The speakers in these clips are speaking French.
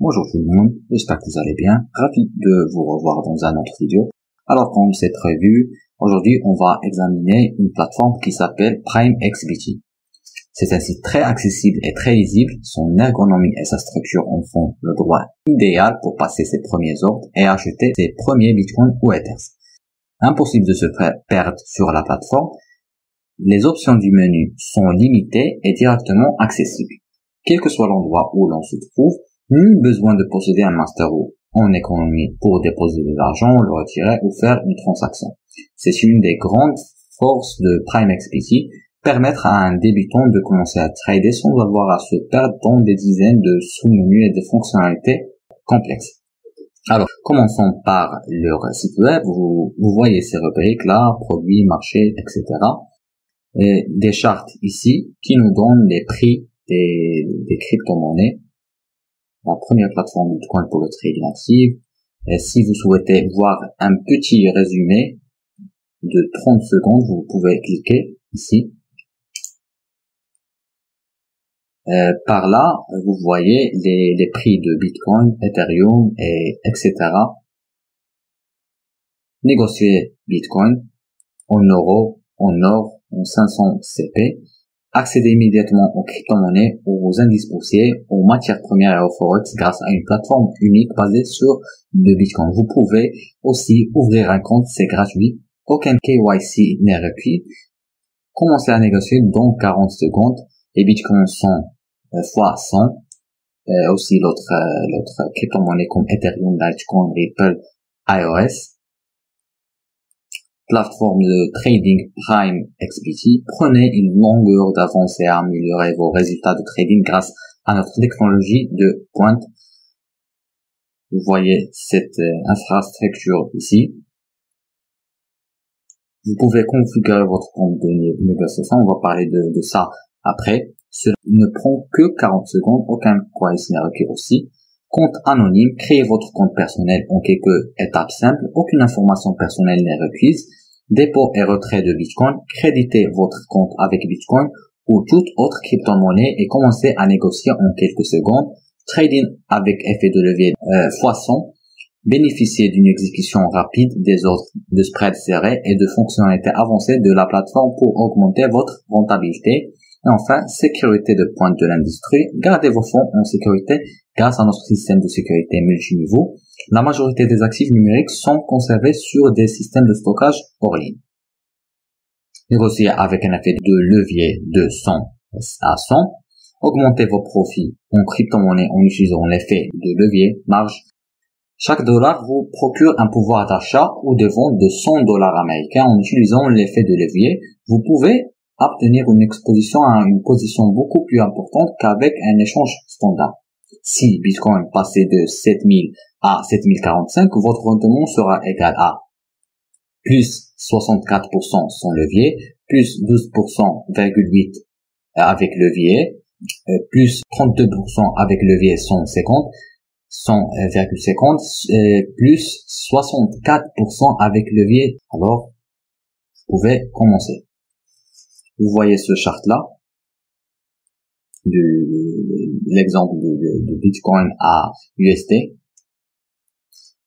Bonjour tout le monde, j'espère que vous allez bien. Ravi de vous revoir dans un autre vidéo. Alors comme c'est prévu, aujourd'hui on va examiner une plateforme qui s'appelle PrimeXBT. C'est un site très accessible et très lisible. Son ergonomie et sa structure en font le droit idéal pour passer ses premiers ordres et acheter ses premiers bitcoins ou ethers. Impossible de se perdre sur la plateforme. Les options du menu sont limitées et directement accessibles. Quel que soit l'endroit où l'on se trouve, nul besoin de posséder un master ou en économie pour déposer de l'argent, le retirer ou faire une transaction. C'est une des grandes forces de PrimeXBT, permettre à un débutant de commencer à trader sans avoir à se perdre dans des dizaines de sous-menus et de fonctionnalités complexes. Alors, commençons par leur site web. Vous voyez ces rubriques là, produits, marchés, etc. Et des charts ici qui nous donnent les prix des crypto-monnaies. La première plateforme Bitcoin pour le trading actif. Et si vous souhaitez voir un petit résumé de 30 secondes, vous pouvez cliquer ici. Par là, vous voyez les prix de Bitcoin, Ethereum, etc. Négocier Bitcoin en euros, en or, en 500 CP. Accéder immédiatement aux crypto-monnaies, aux indices boursiers, aux matières premières et aux forex grâce à une plateforme unique basée sur le Bitcoin. Vous pouvez aussi ouvrir un compte, c'est gratuit. Aucun KYC n'est requis. Commencez à négocier dans 40 secondes. Les Bitcoins sont fois 100. Aussi l'autre crypto-monnaie comme Ethereum, Litecoin, Ripple, iOS. Plateforme de trading PrimeXBT, prenez une longueur d'avance et améliorez vos résultats de trading grâce à notre technologie de pointe. Vous voyez cette infrastructure ici. Vous pouvez configurer votre compte de négociation. On va parler de ça après. Cela ne prend que 40 secondes. Aucun KYC n'est requis aussi. Compte anonyme, créez votre compte personnel en quelques étapes simples, aucune information personnelle n'est requise, dépôt et retrait de Bitcoin, créditez votre compte avec Bitcoin ou toute autre crypto-monnaie et commencez à négocier en quelques secondes, trading avec effet de levier x100, bénéficiez d'une exécution rapide des ordres de spread serré et de fonctionnalités avancées de la plateforme pour augmenter votre rentabilité. Et enfin, sécurité de pointe de l'industrie. Gardez vos fonds en sécurité grâce à notre système de sécurité multiniveau. La majorité des actifs numériques sont conservés sur des systèmes de stockage hors ligne. Négociez avec un effet de levier de 100 à 100. Augmentez vos profits en crypto-monnaie en utilisant l'effet de levier, marge. Chaque dollar vous procure un pouvoir d'achat ou de vente de 100 dollars américains en utilisant l'effet de levier. Vous pouvez obtenir une exposition à une position beaucoup plus importante qu'avec un échange standard. Si Bitcoin passait de 7000 à 7045, votre rendement sera égal à plus 64% sans levier, plus 12,8% avec levier, plus 32% avec levier 100,50, plus 64% avec levier. Alors, vous pouvez commencer. Vous voyez ce chart-là, l'exemple de Bitcoin à USD.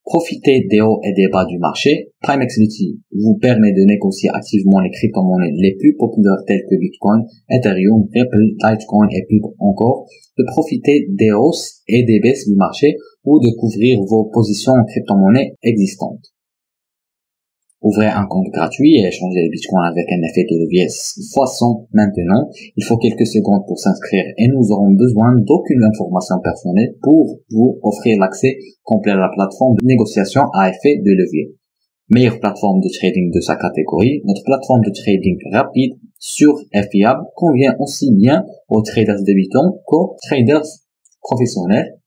Profitez des hauts et des bas du marché. PrimeXBT vous permet de négocier activement les crypto-monnaies les plus populaires telles que Bitcoin, Ethereum, Ripple, Litecoin et plus encore, de profiter des hausses et des baisses du marché ou de couvrir vos positions en crypto-monnaies existantes. Ouvrez un compte gratuit et échangez les bitcoins avec un effet de levier x100 maintenant. Il faut quelques secondes pour s'inscrire et nous aurons besoin d'aucune information personnelle pour vous offrir l'accès complet à la plateforme de négociation à effet de levier. Meilleure plateforme de trading de sa catégorie, notre plateforme de trading rapide, sûre et fiable convient aussi bien aux traders débutants qu'aux traders professionnels.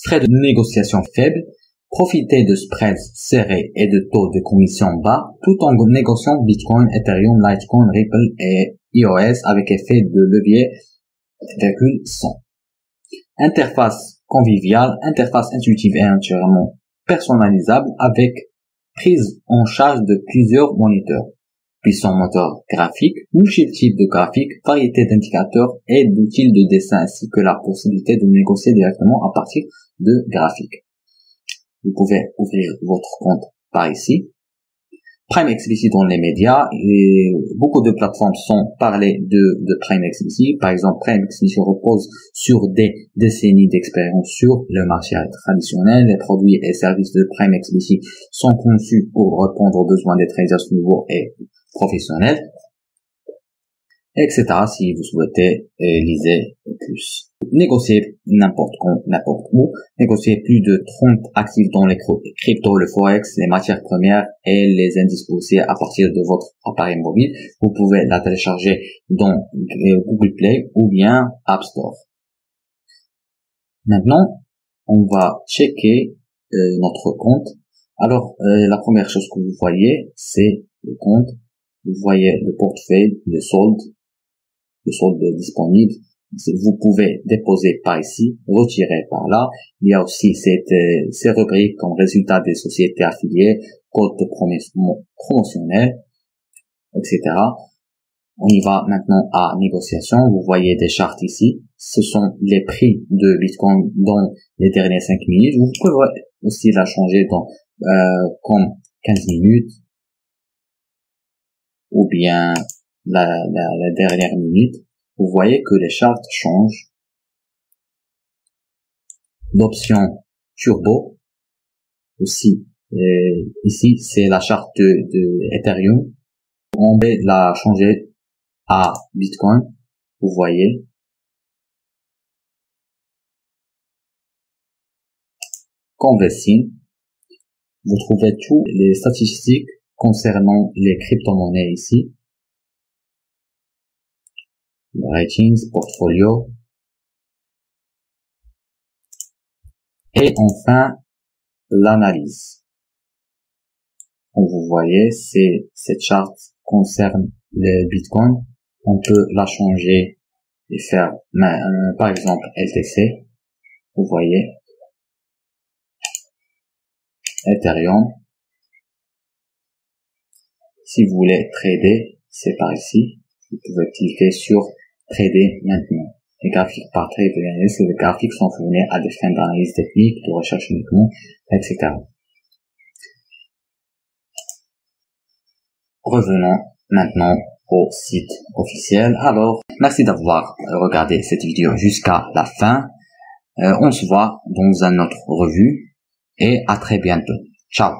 Frais de négociation faibles. Profitez de spreads serrés et de taux de commission bas tout en négociant Bitcoin, Ethereum, Litecoin, Ripple et iOS avec effet de levier 100. Interface conviviale, interface intuitive et entièrement personnalisable avec prise en charge de plusieurs moniteurs. puissant moteur graphique, multiples types de graphiques, variété d'indicateurs et d'outils de dessin ainsi que la possibilité de négocier directement à partir de graphiques. Vous pouvez ouvrir votre compte par ici. Prime XBT dans les médias, et beaucoup de plateformes sont parlées de Prime XBT. Par exemple, Prime XBT repose sur des décennies d'expérience sur le marché traditionnel. Les produits et services de Prime XBT sont conçus pour répondre aux besoins des traders nouveaux et professionnels, etc. Si vous souhaitez, lisez plus. Négocier n'importe quand, n'importe où. Négocier plus de 30 actifs dans les cryptos, le forex, les matières premières et les indices boursiers à partir de votre appareil mobile. Vous pouvez la télécharger dans Google Play ou bien App Store. Maintenant, on va checker notre compte. Alors, la première chose que vous voyez, c'est le compte. Vous voyez le portefeuille, le solde disponible. Vous pouvez déposer par ici, retirer par là. Il y a aussi ces rubriques comme résultats des sociétés affiliées, code de promotionnel, etc. On y va maintenant à négociation. Vous voyez des charts ici. Ce sont les prix de Bitcoin dans les dernières 5 minutes. Vous pouvez aussi la changer dans comme 15 minutes ou bien la dernière minute. Vous voyez que les charts changent. L'option turbo aussi, ici c'est la charte de Ethereum. On va la changer à Bitcoin. Vous voyez. Conversing. Vous trouvez toutes les statistiques concernant les crypto-monnaies ici. Ratings, portfolio. Et enfin, l'analyse. Comme vous voyez, cette charte concerne le Bitcoin. On peut la changer et faire, par exemple, LTC. Vous voyez. Ethereum. Si vous voulez trader, c'est par ici. Vous pouvez cliquer sur trader maintenant. Les graphiques par trade et l'analyse, les graphiques sont fournis à des fins d'analyse technique, de recherche uniquement, etc. Revenons maintenant au site officiel. Alors, merci d'avoir regardé cette vidéo jusqu'à la fin. On se voit dans une autre revue et à très bientôt. Ciao.